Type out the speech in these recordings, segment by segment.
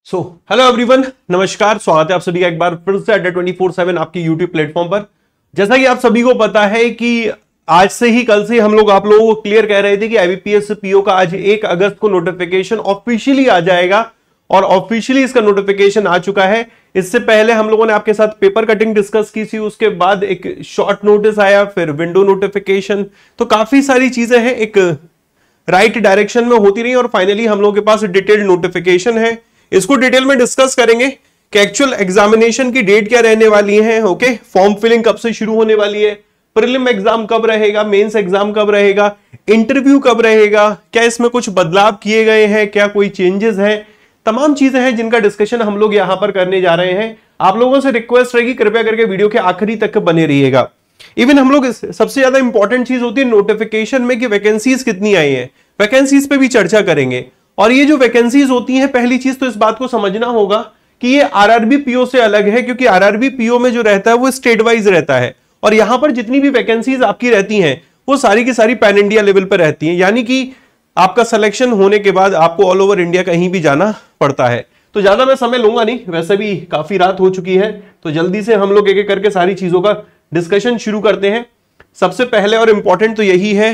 Hello everyone, नमस्कार। स्वागत है आप सभी का एक बार फिर से अड्डा 24/7 आपके यूट्यूब प्लेटफॉर्म पर। जैसा कि आप सभी को पता है कि आज से ही कल से हम लोग आप लोगों को क्लियर कह रहे थे कि आईबीपीएस पीओ का आज 1 अगस्त को नोटिफिकेशन ऑफिशियली आ जाएगा और ऑफिशियली इसका नोटिफिकेशन आ चुका है। इससे पहले हम लोगों ने आपके साथ पेपर कटिंग डिस्कस की थी, उसके बाद एक शॉर्ट नोटिस आया, फिर विंडो नोटिफिकेशन, तो काफी सारी चीजें हैं एक राइट डायरेक्शन में होती रही और फाइनली हम लोगों के पास डिटेल्ड नोटिफिकेशन है। इसको डिटेल में डिस्कस करेंगे कि एक्चुअल एग्जामिनेशन की डेट क्या रहने वाली है, ओके, फॉर्म फिलिंग कब से शुरू होने वाली है, प्रीलिम एग्जाम कब रहेगा, मेंस एग्जाम कब रहेगा, इंटरव्यू कब रहेगा, क्या इसमें कुछ बदलाव किए गए हैं, क्या कोई चेंजेस हैं, तमाम चीजें हैं जिनका डिस्कशन हम लोग यहां पर करने जा रहे हैं। आप लोगों से रिक्वेस्ट रहेगी कृपया करके वीडियो के आखिरी तक बने रहिएगा। इवन हम लोग सबसे ज्यादा इंपॉर्टेंट चीज होती है नोटिफिकेशन में कि वैकेंसीज कितनी आई है, वैकेंसीज पे भी चर्चा करेंगे। और ये जो वैकेंसीज होती हैं, पहली चीज तो इस बात को समझना होगा कि ये आरआरबी पीओ से अलग है, क्योंकि आरआरबी पीओ में जो रहता है वो स्टेट वाइज रहता है और यहां पर जितनी भी वैकेंसीज आपकी रहती हैं वो सारी की सारी पैन इंडिया लेवल पर रहती हैं, यानी कि आपका सिलेक्शन होने के बाद आपको ऑल ओवर इंडिया कहीं भी जाना पड़ता है। तो ज्यादा मैं समय लूंगा नहीं, वैसे भी काफी रात हो चुकी है, तो जल्दी से हम लोग एक एक करके सारी चीजों का डिस्कशन शुरू करते हैं। सबसे पहले और इंपॉर्टेंट तो यही है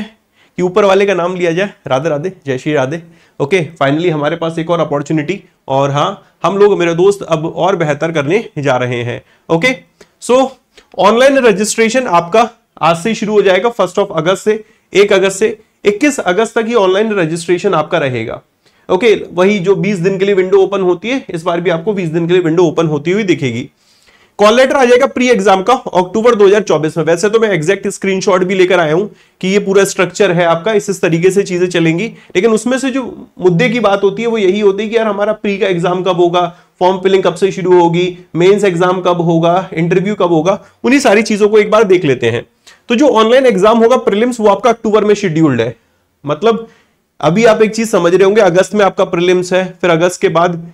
कि ऊपर वाले का नाम लिया जाए, राधे राधे, जय श्री राधे। ओके, फाइनली हमारे पास एक और अपॉर्चुनिटी, और हाँ, हम लोग मेरे दोस्त अब और बेहतर करने जा रहे हैं। ओके, सो ऑनलाइन रजिस्ट्रेशन आपका आज से शुरू हो जाएगा, 1 अगस्त से। 1 अगस्त से 21 अगस्त तक ही ऑनलाइन रजिस्ट्रेशन आपका रहेगा। ओके, वही जो 20 दिन के लिए विंडो ओपन होती है, इस बार भी आपको 20 दिन के लिए विंडो ओपन होती हुई दिखेगी। कॉल लेटर आ जाएगा प्री एग्जाम का अक्टूबर 2024 में। वैसे तो मैं एग्जैक्ट स्क्रीनशॉट भी लेकर आया हूं कि ये पूरा स्ट्रक्चर है आपका, इस तरीके से चीजें चलेंगी, लेकिन उसमें से जो मुद्दे की बात होती है वो यही होती है कि यार हमारा प्री का एग्जाम कब होगा, फॉर्म फिलिंग कब से शुरू होगी, मेंस एग्जाम कब होगा, इंटरव्यू कब होगा, उन्हीं सारी चीजों को एक बार देख लेते हैं। तो जो ऑनलाइन एग्जाम होगा प्रीलिम्स, वो आपका अक्टूबर में शेड्यूल्ड है। मतलब अभी आप एक चीज समझ रहे होंगे, अगस्त में आपका प्रीलिम्स है, फिर अगस्त के बाद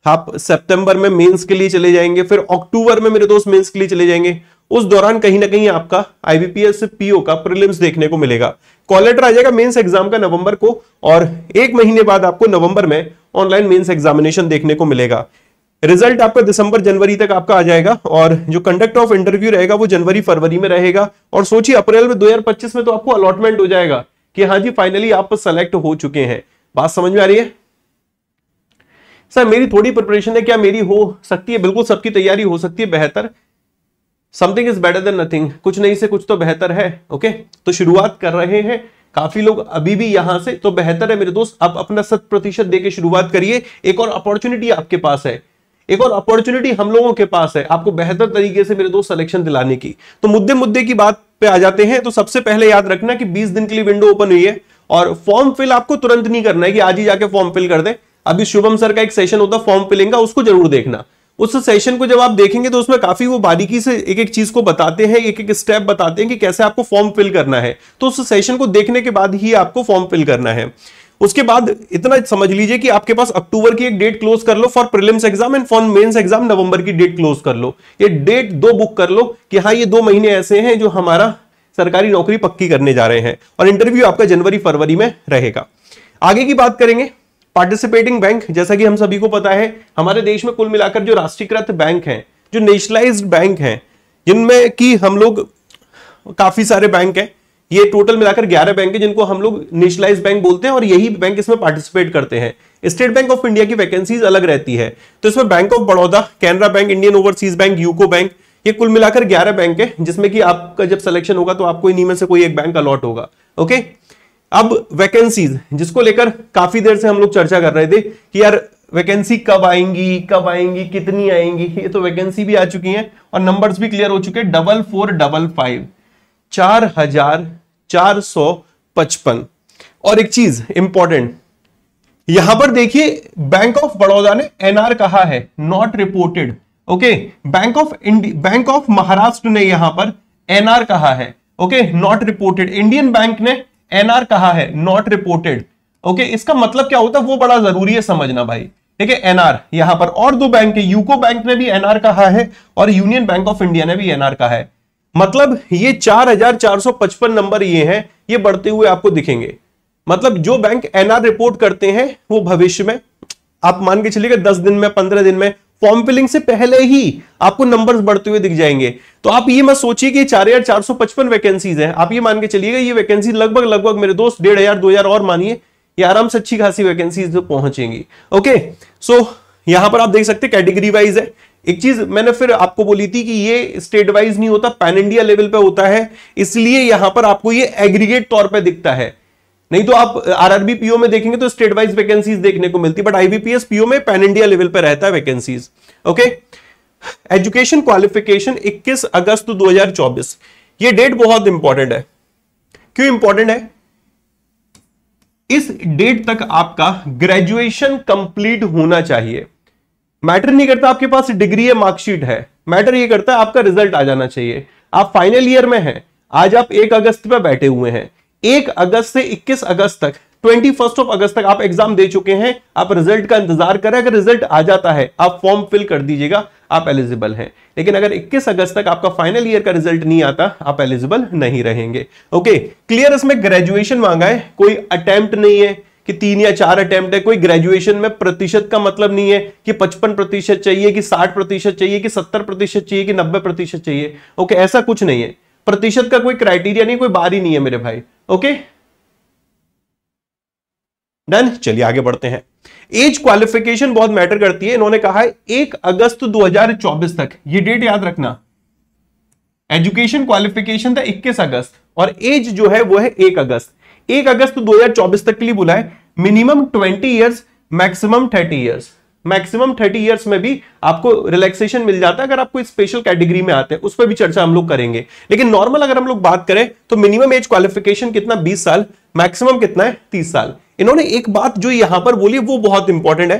आप सितंबर में मेंस के लिए चले जाएंगे, फिर अक्टूबर में मेरे दोस्त मेंस के लिए चले जाएंगे। उस दौरान कहीं ना कहीं आपका आईबीपीएस पीओ का प्रीलिम्स देखने को मिलेगा। कॉल लेटर आ जाएगा मेंस एग्जाम का नवंबर को, और 1 महीने बाद आपको नवंबर में ऑनलाइन मेंस एग्जामिनेशन देखने को मिलेगा। रिजल्ट आपका दिसंबर जनवरी तक आपका आ जाएगा, और जो कंडक्ट ऑफ इंटरव्यू रहेगा वो जनवरी फरवरी में रहेगा। और सोचिए अप्रैल में 2025 में तो आपको अलॉटमेंट हो जाएगा कि हाँ जी फाइनली आप सेलेक्ट हो चुके हैं। बात समझ में आ रही है? सर मेरी थोड़ी प्रिपरेशन है, क्या मेरी हो सकती है? बिल्कुल सबकी तैयारी हो सकती है बेहतर। Something is better than nothing, कुछ नहीं से कुछ तो बेहतर है। ओके, तो शुरुआत कर रहे हैं। काफी लोग अभी भी यहां से, तो बेहतर है मेरे दोस्त आप अपना 100% देके शुरुआत करिए। एक और अपॉर्चुनिटी आपके पास है, एक और अपॉर्चुनिटी हम लोगों के पास है आपको बेहतर तरीके से मेरे दोस्त सिलेक्शन दिलाने की। तो मुद्दे की बात पे आ जाते हैं। तो सबसे पहले याद रखना कि 20 दिन के लिए विंडो ओपन हुई है, और फॉर्म फिल आपको तुरंत नहीं करना है कि आज ही जाके फॉर्म फिल कर दे। अभी शुभम सर का एक सेशन होता है फॉर्म फिलिंग का, उसको जरूर देखना। उस सेशन को जब आप देखेंगे तो उसमें काफी वो बारीकी से एक एक चीज को बताते हैं, एक एक स्टेप बताते हैं कि कैसे आपको फॉर्म फिल करना है। तो उस सेशन को देखने के बाद ही आपको फॉर्म फिल करना है। उसके बाद इतना समझ लीजिए कि आपके पास अक्टूबर की एक डेट क्लोज कर लो for prelims exam, and for mains exam नवंबर की डेट क्लोज कर लो। ये डेट 2 बुक कर लो कि हाँ ये 2 महीने ऐसे हैं जो हमारा सरकारी नौकरी पक्की करने जा रहे हैं, और इंटरव्यू आपका जनवरी फरवरी में रहेगा। आगे की बात करेंगे पार्टिसिपेटिंग बैंक। जैसा कि हम सभी को पता है हमारे देश में कुल मिलाकर जो राष्ट्रीयकृत बैंक हैं, जो नेशनलाइज्ड बैंक हैं, जिनमें कि हम लोग काफी सारे बैंक हैं, ये टोटल मिलाकर 11 बैंक है जिनको हम लोग नेशनलाइज्ड बैंक बोलते हैं, और यही बैंक इसमें पार्टिसिपेट करते हैं। स्टेट बैंक ऑफ इंडिया की वैकेंसीज अलग रहती है, तो इसमें bank of Baroda, Canara bank, Indian overseas bank, UCO bank, ये कुल मिलाकर 11 बैंक है, जिसमें कि आपका जब सिलेक्शन होगा तो आपको इन्हीं में से कोई एक बैंक अलॉट होगा। ओके, अब वैकेंसीज जिसको लेकर काफी देर से हम लोग चर्चा कर रहे थे कि यार वैकेंसी कब आएंगी, कितनी आएंगी, ये तो वैकेंसी भी आ चुकी हैं और नंबर्स भी क्लियर हो चुके हैं। 4455 4455। और एक चीज इंपॉर्टेंट यहां पर देखिए, बैंक ऑफ बड़ौदा ने एनआर कहा है, not reported. Okay, bank of Maharashtra ने यहां पर एनआर कहा है, okay, not reported. Indian bank ने एनआर कहा है, नॉट रिपोर्टेड। ओके, इसका मतलब क्या होता है वो बड़ा जरूरी है समझना भाई। ठीक है, एनआर यहां पर, और 2 बैंक है, यूको बैंक ने भी एनआर कहा है और यूनियन बैंक ऑफ इंडिया ने भी एनआर कहा है। मतलब ये 4455 नंबर ये हैं, ये बढ़ते हुए आपको दिखेंगे। मतलब जो बैंक एनआर रिपोर्ट करते हैं वो भविष्य में आप मान के चलिएगा 10 दिन में, 15 दिन में, फॉर्म फिलिंग से पहले ही आपको नंबर्स बढ़ते हुए दिख जाएंगे। तो आप ये मत सोचिए कि 4455 वैकेंसीज हैं, आप ये मान के चलिएगा ये वैकेंसी लगभग मेरे दोस्त 1500 2000 और मानिए, ये आराम से अच्छी खासी वैकेंसीज पहुंचेंगी। ओके, सो यहां पर आप देख सकते कैटेगरी वाइज है। एक चीज मैंने फिर आपको बोली थी कि ये स्टेट वाइज नहीं होता, पैन इंडिया लेवल पे होता है, इसलिए यहां पर आपको ये एग्रीगेट तौर पे दिखता है। नहीं तो आप आरआरबी पीओ में देखेंगे तो स्टेट वाइज वैकेंसीज देखने को मिलती है, बट आईबीपीएस पीओ में पैन इंडिया लेवल पे रहता है वैकेंसीज। ओके, एजुकेशन क्वालिफिकेशन 21 अगस्त 2024, ये डेट बहुत इंपॉर्टेंट है। क्यों इंपॉर्टेंट है? इस डेट तक आपका ग्रेजुएशन कंप्लीट होना चाहिए। मैटर नहीं करता आपके पास डिग्री है, मार्कशीट है, मैटर ये करता है आपका रिजल्ट आ जाना चाहिए। आप फाइनल ईयर में हैं, आज आप 1 अगस्त पे बैठे हुए हैं, 1 अगस्त से 21 अगस्त तक, 21 अगस्त तक आप एग्जाम दे चुके हैं, आप रिजल्ट का इंतजार करें। अगर रिजल्ट आ जाता है आप फॉर्म फिल कर दीजिएगा, आप एलिजिबल हैं। लेकिन अगर 21 अगस्त तक आपका फाइनल ईयर का रिजल्ट नहीं आता, आप एलिजिबल नहीं रहेंगे। Okay, clear? इसमें ग्रेजुएशन मांगा है, कोई अटेम्प्ट नहीं है कि 3 या 4 अटेम्प्ट है। कोई ग्रेजुएशन में प्रतिशत का मतलब नहीं है कि 55% चाहिए, कि 60% चाहिए, कि 70% चाहिए, कि 90% चाहिए। ओके, ऐसा कुछ नहीं है, प्रतिशत का कोई क्राइटेरिया नहीं, कोई बार ही नहीं है मेरे भाई। Okay, done. चलिए आगे बढ़ते हैं। एज क्वालिफिकेशन बहुत मैटर करती है। इन्होंने कहा है 1 अगस्त 2024 तक, ये डेट याद रखना। एजुकेशन क्वालिफिकेशन था 21 अगस्त और एज जो है वो है 1 अगस्त। 1 अगस्त 2024 तक के लिए बोला है। Minimum 20 years, maximum 30 years. Maximum 30 years में भी आपको रिलैक्सेशन मिल जाता है अगर आप कोई स्पेशल कैटेगरी में आते हैं, उस पर भी चर्चा हम लोग करेंगे। लेकिन नॉर्मल अगर हम लोग बात करें तो मिनिमम एज क्वालिफिकेशन कितना, 20 साल, मैक्सिमम कितना है, 30 साल। इन्होंने एक बात जो यहां पर बोली वो बहुत इंपॉर्टेंट है,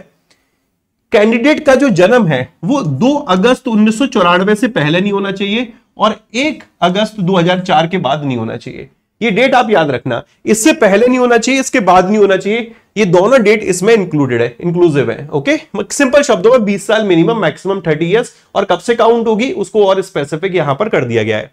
कैंडिडेट का जो जन्म है वो 2 अगस्त 1994 से पहले नहीं होना चाहिए और 1 अगस्त 2004 के बाद नहीं होना चाहिए। ये डेट आप याद रखना, इससे पहले नहीं होना चाहिए, इसके बाद नहीं होना चाहिए। ये दोनों डेट इसमें इंक्लूडेड है, इंक्लूसिव है। ओके, सिंपल शब्दों में 20 साल मिनिमम, मैक्सिमम 30 ईयर्स, और कब से काउंट होगी उसको और स्पेसिफिक यहां पर कर दिया गया है।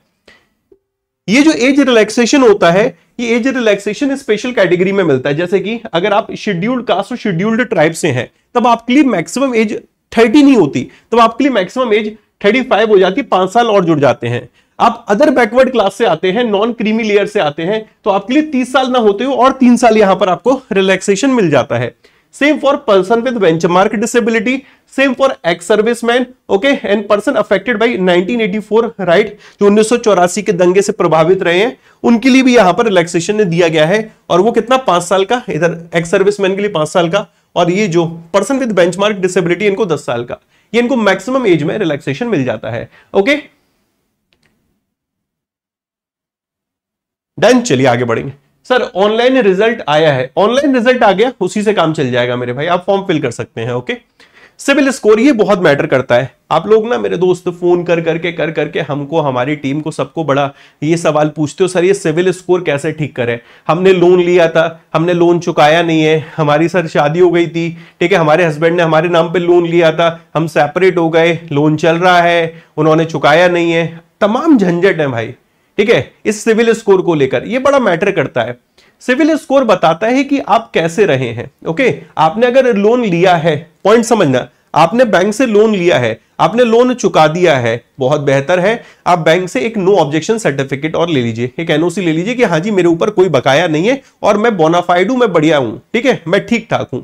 ये जो एज रिलैक्सेशन होता है, ये एज रिलैक्सेशन स्पेशल कैटेगरी में मिलता है। जैसे कि अगर आप शेड्यूल्ड कास्ट और शेड्यूल्ड ट्राइब से हैं, तब आपके लिए मैक्सिमम एज 30 नहीं होती, तब आपके लिए मैक्सिमम एज 35 हो जाती, 5 साल और जुड़ जाते हैं। आप अदर बैकवर्ड क्लास से आते हैं, नॉन क्रीमी लेयर से आते हैं, तो आपके लिए 30 साल ना होते हो और 3 साल यहां पर आपको रिलैक्सेशन मिल जाता है। Same for person with benchmark disability, same for ex serviceman, okay, and person affected by 1984 right, जो 1984 के दंगे से प्रभावित रहे हैं, उनके लिए भी यहां पर रिलैक्सेशन ने दिया गया है। और वो कितना, 5 साल का, इधर एक्स सर्विसमैन के लिए 5 साल का, और ये जो पर्सन विद बेंचमार्क डिसेबिलिटी इनको 10 साल का। ये इनको मैक्सिमम एज में रिलैक्सेशन मिल जाता है। Okay, done. चलिए आगे बढ़ेंगे। सर ऑनलाइन रिजल्ट आया है, ऑनलाइन रिजल्ट आ गया, उसी से काम चल जाएगा मेरे भाई, आप फॉर्म फिल कर सकते हैं। ओके, सिविल स्कोर ये बहुत मैटर करता है। आप लोग ना मेरे दोस्त फोन कर करके हमको, हमारी टीम को, सबको बड़ा ये सवाल पूछते हो, सर ये सिविल स्कोर कैसे ठीक करें, हमने लोन लिया था, हमने लोन चुकाया नहीं है, हमारी सर शादी हो गई थी, ठीक है, हमारे हस्बैंड ने हमारे नाम पे लोन लिया था, हम सेपरेट हो गए, लोन चल रहा है, उन्होंने चुकाया नहीं है, तमाम झंझट है भाई, ठीक है। इस सिविल स्कोर को लेकर ये बड़ा मैटर करता है। सिविल स्कोर बताता है कि आप कैसे रहे हैं। ओके, आपने अगर लोन लिया है, पॉइंट समझना, आपने बैंक से लोन लिया है, आपने लोन चुका दिया है, बहुत बेहतर है, आप बैंक से एक नो ऑब्जेक्शन सर्टिफिकेट और ले लीजिए, एक एनओसी ले लीजिए कि हाँ जी मेरे ऊपर कोई बकाया नहीं है और मैं बोनाफाइड हूं, मैं बढ़िया हूं, ठीक है, मैं ठीक ठाक हूं।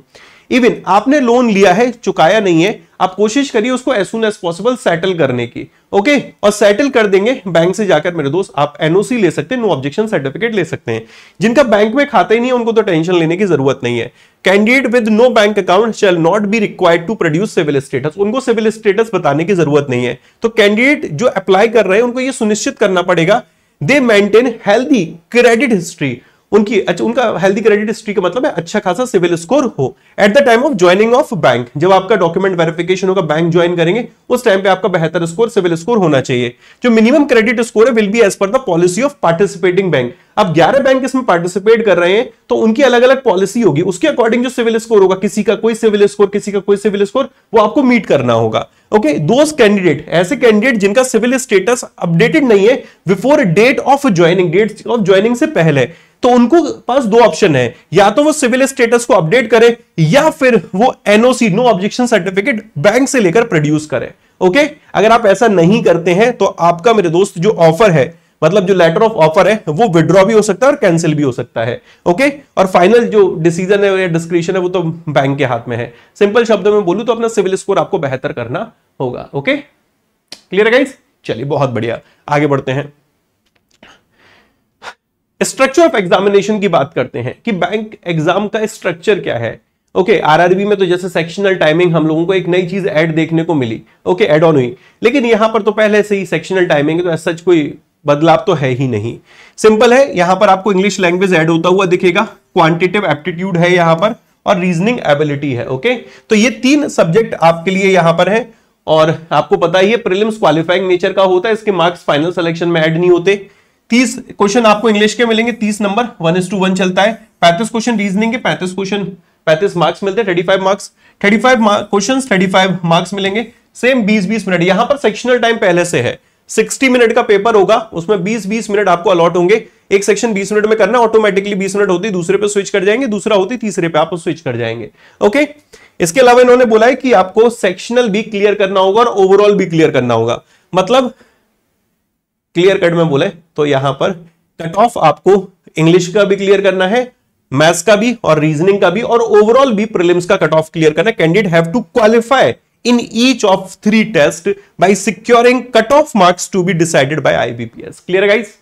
इवन आपने लोन लिया है, चुकाया नहीं है, आप कोशिश करिए उसको as soon as possible settle करने की। ओके, और सेटल कर देंगे बैंक से जाकर मेरे दोस्त, आप एनओसी ले सकते हैं, नो ऑब्जेक्शन सर्टिफिकेट ले सकते हैं। जिनका बैंक में खाता ही नहीं है उनको तो टेंशन लेने की जरूरत नहीं है। Candidate with no bank account shall not be required to produce civil status, उनको सिविल स्टेटस बताने की जरूरत नहीं है। तो कैंडिडेट जो अप्लाई कर रहे हैं उनको यह सुनिश्चित करना पड़ेगा दे मेंटेन हेल्दी क्रेडिट हिस्ट्री, उनका हेल्दी क्रेडिट हिस्ट्री का मतलब है अच्छा खासा सिविल स्कोर हो eight the time of joining of bank. जब आपका डॉक्यूमेंट वेरिफिकेशन होगा, बैंक ज्वाइन करेंगे, उस टाइम पे आपका बेहतर स्कोर, सिविल स्कोर होना चाहिए। जो मिनिमम क्रेडिट स्कोर है will be as per the policy of participating bank. अब 11 बैंक इसमें पार्टिसिपेट कर रहे हैं तो उनकी अलग अलग पॉलिसी होगी, उसके अकॉर्डिंग जो सिविल स्कोर होगा, किसी का कोई सिविल स्कोर, किसी का कोई सिविल स्कोर, वो आपको मीट करना होगा। ओके, दोस्त कैंडिडेट, ऐसे कैंडिडेट जिनका सिविल स्टेटस अपडेटेड नहीं है before date of joining, date of joining से पहले, तो उनको पास दो ऑप्शन है, या तो वो सिविल स्टेटस को अपडेट करे या फिर वो NOC, no objection certificate, bank से लेकर प्रोड्यूस करे। ओके, अगर आप ऐसा नहीं करते हैं तो आपका मेरे दोस्त जो ऑफर है, मतलब जो लेटर ऑफ ऑफर है, वो विड्रॉ भी हो सकता है और कैंसिल भी हो सकता है। ओके, और फाइनल जो डिसीजन है या डिस्क्रिप्शन है वो तो बैंक के हाथ में है। सिंपल शब्दों में बोलूं तो अपना सिविल स्कोर आपको बेहतर करना होगा। ओके, क्लियर है गाइस? चलिए बहुत बढ़िया, आगे बढ़ते हैं। स्ट्रक्चर ऑफ एग्जामिनेशन की बात करते हैं कि बैंक एग्जाम का स्ट्रक्चर क्या है। ओके, आरआरबी में तो जैसे सेक्शनल टाइमिंग हम लोगों को एक नई चीज ऐड देखने को मिली, ओके, ऐड ऑन हुई, लेकिन यहां पर तो पहले से ही सेक्शनल टाइमिंग है, तो ऐसा कोई बदलाव तो है ही नहीं। सिंपल है, यहां पर आपको इंग्लिश लैंग्वेज ऐड होता हुआ दिखेगा, क्वांटिटेटिव एप्टीट्यूड है यहां पर, और रीजनिंग एबिलिटी है। ओके, तो ये 3 सब्जेक्ट आपके लिए यहां पर है, और आपको पता ही है प्रीलिम्स क्वालिफाइंग नेचर का होता है, इसके मार्क्स फाइनल सिलेक्शन में ऐड नहीं होते। 30 क्वेश्चन आपको इंग्लिश के मिलेंगे, 30 नंबर, 1:1 चलता है। 35 क्वेश्चन रीजनिंग के, 35 क्वेश्चन 35 मार्क्स मिलते हैं, 35 मार्क्स, 35 क्वेश्चन 35 मार्क्स मिलेंगे। सेम 20-20 मिनट, यहां पर सेक्शनल टाइम पहले से है, 60 मिनट का पेपर होगा, उसमें 20-20 मिनट आपको अलॉट होंगे। एक सेक्शन 20 मिनट में करना, ऑटोमेटिकली 20 मिनट होती दूसरे पे स्विच कर जाएंगे, दूसरा होती तीसरे पे आप स्विच कर जाएंगे। ओके, इसके अलावा इन्होंने बोला है कि आपको सेक्शनल भी क्लियर करना होगा और ओवरऑल भी क्लियर करना होगा। मतलब क्लियर कट में बोले तो यहां पर कट ऑफ आपको इंग्लिश का भी क्लियर करना है, मैथ्स का भी और रीजनिंग का भी, और ओवरऑल भी प्रीलिम्स का कट ऑफ क्लियर करना है। Candidate have to qualify in each of 3 tests by securing cut-off marks to be decided by IBPS. Clear है guys?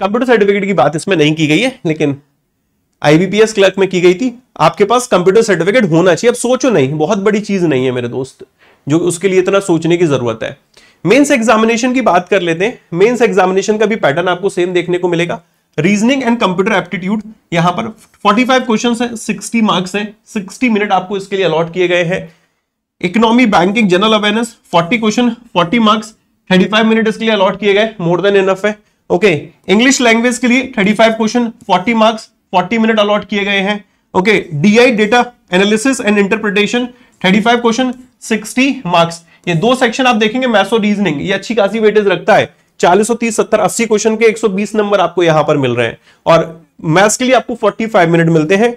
कंप्यूटर सर्टिफिकेट की बात इसमें नहीं की गई है, लेकिन IBPS क्लर्क में की गई थी। आपके पास कंप्यूटर सर्टिफिकेट होना चाहिए। अब सोचो नहीं, बहुत बड़ी चीज नहीं है मेरे दोस्त, जो उसके लिए इतना सोचने की जरूरत है। मेंस एग्जामिनेशन की बात कर लेते हैं। मेंस एग्जामिनेशन का भी पैटर्न आपको सेम देखने को मिलेगा। रीजनिंग एंड कंप्यूटर एप्टीट्यूड, यहां पर 45 क्वेश्चन है, 60 मार्क्स है, 60 मिनट आपको इसके लिए अलॉट किए गए हैं। Economy, banking, general awareness, 40 question, 40 marks, 35 minute इसके लिए अलॉट किए गए, मोर देन इनफ है। ओके, इंग्लिश लैंग्वेज के लिए 35 क्वेश्चन, 40 मार्क्स, 40 मिनट अलॉट किए गए हैं। Okay, DI, data analysis and interpretation, 35 question, 60 marks. ये 2 सेक्शन आप देखेंगे, मैथ्स और रीजनिंग, ये अच्छी खासी वेटेज रखता है। 40, 30, 70, 80 क्वेश्चन के 120 नंबर आपको यहां पर मिल रहे हैं, और मैथ्स के लिए आपको 45 मिनट मिलते हैं।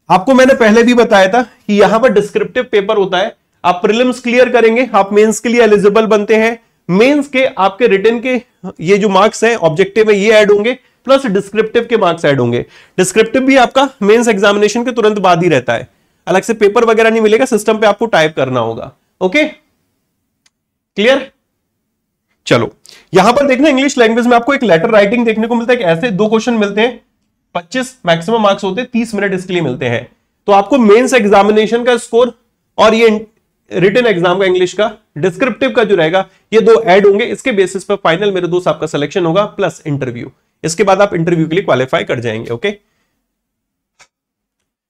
आपको मैंने पहले भी बताया था कि यहां पर डिस्क्रिप्टिव पेपर होता है। आप प्रीलिम्स क्लियर करेंगे, आप मेंस के लिए एलिजिबल बनते हैं। मेंस के आपके रिटन के ये जो मार्क्स हैं, ऑब्जेक्टिव है, ये ऐड होंगे, प्लस डिस्क्रिप्टिव के मार्क्स ऐड होंगे। डिस्क्रिप्टिव भी आपका मेंस एग्जामिनेशन के तुरंत बाद ही रहता है, अलग से पेपर वगैरह नहीं मिलेगा, सिस्टम पे आपको टाइप करना होगा। Okay, clear? चलो, यहां पर देखना, इंग्लिश लैंग्वेज में आपको एक लेटर राइटिंग देखने को मिलता है कि ऐसे 2 क्वेश्चन मिलते हैं, 25 मैक्सिमम मार्क्स होते हैं, 30 मिनट इसके लिए मिलते हैं। तो आपको मेंस एग्जामिनेशन का स्कोर और ये रिटन एग्जाम का इंग्लिश का डिस्क्रिप्टिव का जो रहेगा, ये 2 ऐड होंगे। इसके बेसिस पर फाइनल मेरे दोस्त आपका सिलेक्शन होगा, प्लस इंटरव्यू। इसके बाद आप इंटरव्यू के लिए क्वालिफाई कर जाएंगे। ओके,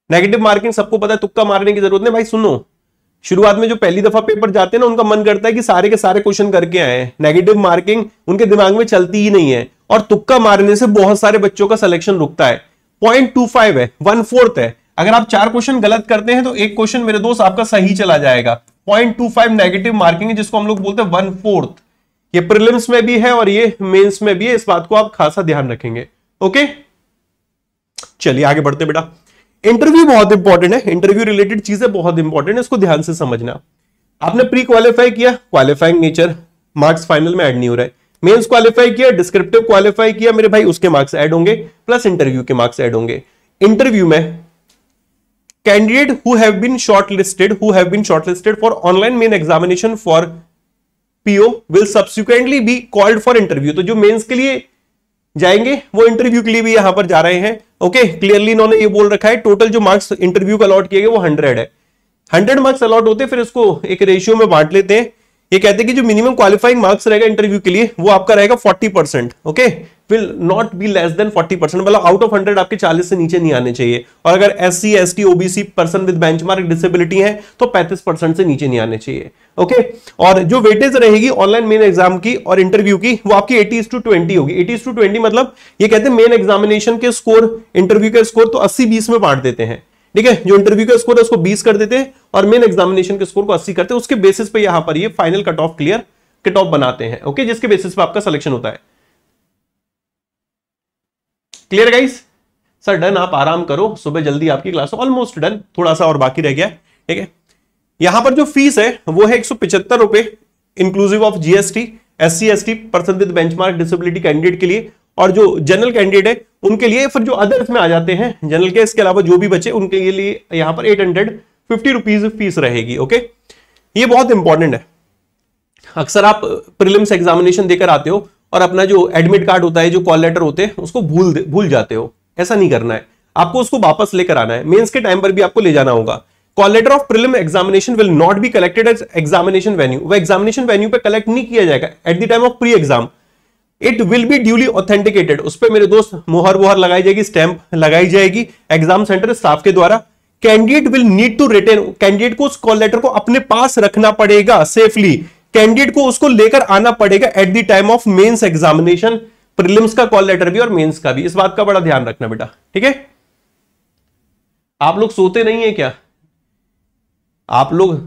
नेगेटिव मार्किंग सबको पता है, तुक्का मारने की जरूरत नहीं भाई। सुनो, शुरुआत में जो पहली दफा पेपर जाते हैं ना, उनका मन करता है कि सारे के सारे क्वेश्चन करके आए। नेगेटिव मार्किंग उनके दिमाग में चलती ही नहीं है, और तुक्का मारने से बहुत सारे बच्चों का सिलेक्शन रुकता है। 0.25 है, 1/4 है। अगर आप 4 क्वेश्चन गलत करते हैं तो 1 क्वेश्चन मेरे दोस्त आपका सही चला जाएगा। 0.25 नेगेटिव मार्किंग है, जिसको हम लोग बोलते हैं 1/4। ये प्रीलिम्स में भी है और ये मेंस में भी है, इस बात को आप खासा ध्यान रखेंगे। ओके, चलिए आगे बढ़ते बेटा। इंटरव्यू बहुत इंपॉर्टेंट है, इंटरव्यू रिलेटेड चीजें बहुत इंपॉर्टेंट है, इसको ध्यान से समझना। आपने प्री क्वालिफाई किया, क्वालिफाइंग नेचर, मार्क्स फाइनल में ऐड नहीं हो रहा है। मेंस क्वालिफाई किया, डिस्क्रिप्टिव क्वालिफाई किया, मेरे भाई उसके मार्क्स ऐड होंगे, प्लस इंटरव्यू के मार्क्स ऐड होंगे। इंटरव्यू में candidate who have been shortlisted for online main examination for PO will subsequently be called for interview। तो जो मेंस के लिए जाएंगे वो इंटरव्यू के लिए भी यहां पर जा रहे हैं। ओके, क्लियरली इन्होंने ये बोल रखा है, टोटल जो मार्क्स इंटरव्यू का अलॉट किए गए वो 100 है। 100 मार्क्स अलॉट होते हैं, फिर इसको एक रेशियो में बांट लेते हैं ये कहते हैं कि जो मिनिमम क्वालिफाइंग मार्क्स रहेगा इंटरव्यू के लिए वो आपका रहेगा 40%, okay, will not be less than 40%, मतलब आउट ऑफ 100 आपके 40 से नीचे नहीं आने चाहिए। और अगर SC ST OBC person with benchmark disability है तो 35% से नीचे नहीं आने चाहिए, ओके। और जो वेटेज रहेगी ऑनलाइन मेन एग्जाम की और इंटरव्यू की वो आपकी 80:20 होगी। 80:20 मतलब ये कहते हैं मेन एग्जामिनेशन के स्कोर इंटरव्यू के स्कोर तो 80-20 में बांट देते हैं, ठीक है। जो इंटरव्यू का स्कोर है उसको 20 कर देते हैं और मेन एग्जामिनेशन के स्कोर को 80 करते हैं। उसके बेसिस पे यहां पर ये फाइनल कट ऑफ बनाते हैं, ओके, जिसके बेसिस पे आपका सिलेक्शन होता है। Clear guys? सर डन, आप आराम करो, सुबह जल्दी आपकी क्लास ऑलमोस्ट डन, थोड़ा सा और बाकी रह गया, ठीक है। यहां पर जो फीस है वो है 175 रुपए inclusive of GST SC ST person with benchmark disability candidate के लिए, और जो जनरल कैंडिडेट है उनके लिए, फिर जो अदर्स में आ जाते हैं जनरल के इसके अलावा जो भी बचे उनके लिए यहां पर 850 रुपीज फीस रहेगी, ओके। ये बहुत इंपॉर्टेंट है। अक्सर आप प्रीलिम्स एग्जामिनेशन देकर आते हो और अपना जो एडमिट कार्ड होता है, जो कॉल लेटर होते हैं, उसको भूल जाते हो। ऐसा नहीं करना है, आपको उसको वापस लेकर आना है। मेंस के टाइम पर भी आपको ले जाना होगा। Call letter of prelim examination will not be collected at examination venue, वो एग्जामिनेशन वेन्यू पे कलेक्ट नहीं किया जाएगा at the time of pre exam. It will be duly authenticated, उस पर मेरे दोस्त मोहर वोहर लगाई जाएगी, स्टैंप लगाई जाएगी एग्जाम सेंटर स्टाफ के द्वारा। Candidate will need to retain, candidate को उस कॉल लेटर को अपने पास रखना पड़ेगा सेफली, कैंडिडेट को उसको लेकर आना पड़ेगा at the time of mains examination, prelims का कॉल लेटर भी और मेंस का भी। इस बात का बड़ा ध्यान रखना बेटा, ठीक है। आप लोग सोते नहीं है क्या? आप लोग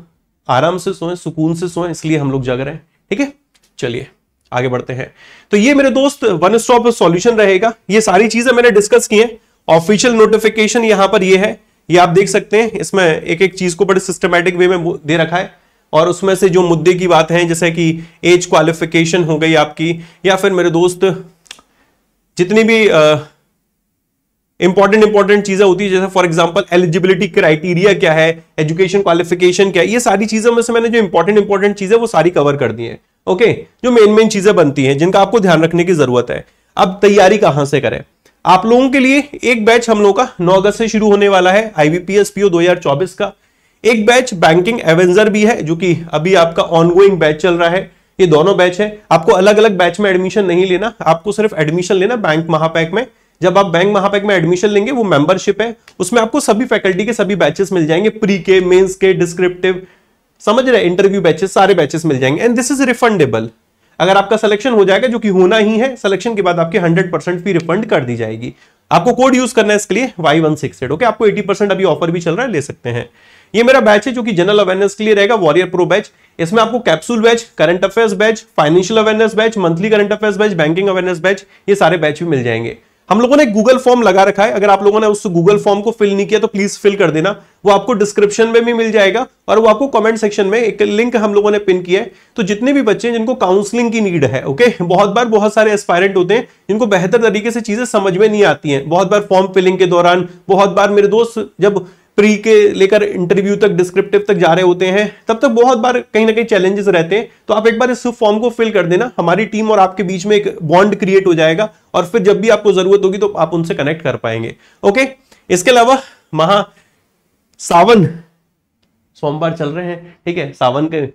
आराम से सोएं, सुकून से सोएं, इसलिए हम लोग जग रहे हैं, ठीक है। चलिए आगे बढ़ते हैं। तो ये मेरे दोस्त वन स्टॉप सॉल्यूशन रहेगा। ये सारी चीजें मैंने डिस्कस की हैं। ऑफिशियल नोटिफिकेशन यहां पर ये है, ये आप देख सकते हैं। इसमें एक एक चीज को बड़े सिस्टमैटिक वे में दे रखा है, और उसमें से जो मुद्दे की बात है जैसे कि एज क्वालिफिकेशन हो गई आपकी, या फिर मेरे दोस्त जितनी भी इंपॉर्टेंट चीजें होती है, जैसे फॉर एग्जांपल एलिजिबिलिटी क्राइटेरिया क्या है, एजुकेशन क्वालिफिकेशन क्या है, ये सारी चीजों में से मैंने जो इंपॉर्टेंट चीजें वो सारी कवर कर दी है, ओके। जो मेन चीजें बनती हैं जिनका आपको ध्यान रखने की जरूरत है। अब तैयारी कहां से करें? आप लोगों के लिए एक बैच हम लोगों का 9 अगस्त से शुरू होने वाला है, IBPS PO 2024 का। एक बैच बैंकिंग एवेंजर भी है, जो कि अभी आपका ऑनगोइंग बैच चल रहा है। ये दोनों बैच है। आपको अलग अलग बैच में एडमिशन नहीं लेना, आपको सिर्फ एडमिशन लेना बैंक महापैक में। जब आप बैंक महापैक में एडमिशन लेंगे, वो मेंबरशिप है, उसमें आपको सभी फैकल्टी के सभी बैचेस मिल जाएंगे, प्री के, मेंस के, डिस्क्रिप्टिव, समझ रहे, इंटरव्यू बैचेस, सारे बैचेस मिल जाएंगे। And this is refundable. अगर आपका सिलेक्शन हो जाएगा, जो कि होना ही है, सिलेक्शन के बाद आपकी 100% फी रिफंड कर दी जाएगी। आपको कोड यूज करना है इसके लिए Y168, ओके। आपको 80% अभी ऑफर भी चल रहा है, ले सकते हैं। ये मेरा बैच है जो कि जनरल अवेयरनेस के लिए रहेगा, वॉरियर प्रो बैच। इसमें आपको capsule batch, current affairs batch, financial awareness batch, monthly current affairs batch, banking awareness batch, ये सारे बैच भी मिल जाएंगे। हम लोगों ने गूगल फॉर्म लगा रखा है, अगर आप लोगों ने उस गूगल फॉर्म को फिल नहीं किया तो प्लीज फिल कर देना। वो आपको डिस्क्रिप्शन में भी मिल जाएगा और वो आपको कमेंट सेक्शन में एक लिंक हम लोगों ने पिन किया है। तो जितने भी बच्चे जिनको काउंसलिंग की नीड है, ओके, बहुत बार बहुत सारे एस्पायरेंट होते हैं जिनको बेहतर तरीके से चीजें समझ में नहीं आती हैं। बहुत बार फॉर्म फिलिंग के दौरान, बहुत बार मेरे दोस्त जब प्री के लेकर इंटरव्यू तक, डिस्क्रिप्टिव तक जा रहे होते हैं, तब तक बहुत बार कहीं ना कहीं चैलेंजेस रहते हैं। तो आप एक बार इस फॉर्म को फिल कर देना, हमारी टीम और आपके बीच में एक बॉन्ड क्रिएट हो जाएगा और फिर जब भी आपको जरूरत होगी तो आप उनसे कनेक्ट कर पाएंगे, ओके। इसके अलावा सावन सोमवार चल रहे हैं, ठीक है, सावन के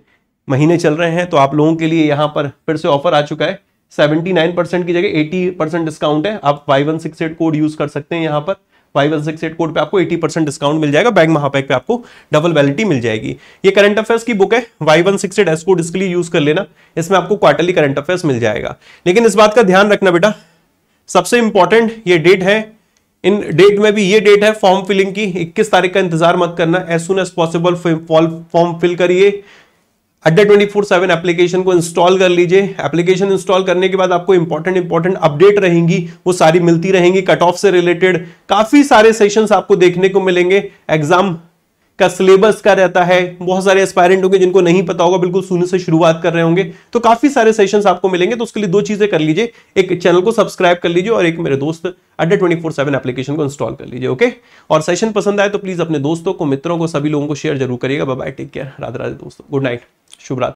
महीने चल रहे हैं, तो आप लोगों के लिए यहां पर फिर से ऑफर आ चुका है। 79% की जगह 80% डिस्काउंट है। आप Y168 कोड यूज कर सकते हैं। यहां पर Y168 कोड पे आपको 80% डिस्काउंट मिल जाएगा। बैंक महापैक पे आपको डबल वैलिडिटी मिल जाएगी। ये करंट अफेयर्स की बुक है, Y168 कोड इसके लिए यूज कर लेना। इसमें आपको क्वार्टरली करंट अफेयर्स मिल जाएगा। लेकिन इस बात का ध्यान रखना बेटा, सबसे इंपॉर्टेंट ये डेट है। इन डेट में भी ये डेट है फॉर्म फिलिंग की, 21 तारीख का इंतजार मत करना, as soon as possible form fill करिए। अड्डा 24/7 एप्लीकेशन को इंस्टॉल कर लीजिए। एप्लीकेशन इंस्टॉल करने के बाद आपको इंपॉर्टेंट अपडेट रहेंगी, वो सारी मिलती रहेंगी। कट ऑफ से रिलेटेड काफी सारे सेशंस आपको देखने को मिलेंगे। एग्जाम का सिलेबस का रहता है, बहुत सारे एस्पायरेंट होंगे जिनको नहीं पता होगा, बिल्कुल शून्य से शुरुआत कर रहे होंगे, तो काफी सारे सेशंस आपको मिलेंगे। तो उसके लिए 2 चीजें कर लीजिए, एक चैनल को सब्सक्राइब कर लीजिए और एक मेरे दोस्त अड्डा 24/7 एप्लीकेशन को इंस्टॉल कर लीजिए, ओके। और सेशन पसंद आए तो प्लीज अपने दोस्तों को, मित्रों को, सभी लोगों को शेयर जरूर करिएगा। Bye bye, take care, Radhe Radhe दोस्तों, गुड नाइट, शुभ रात्रि।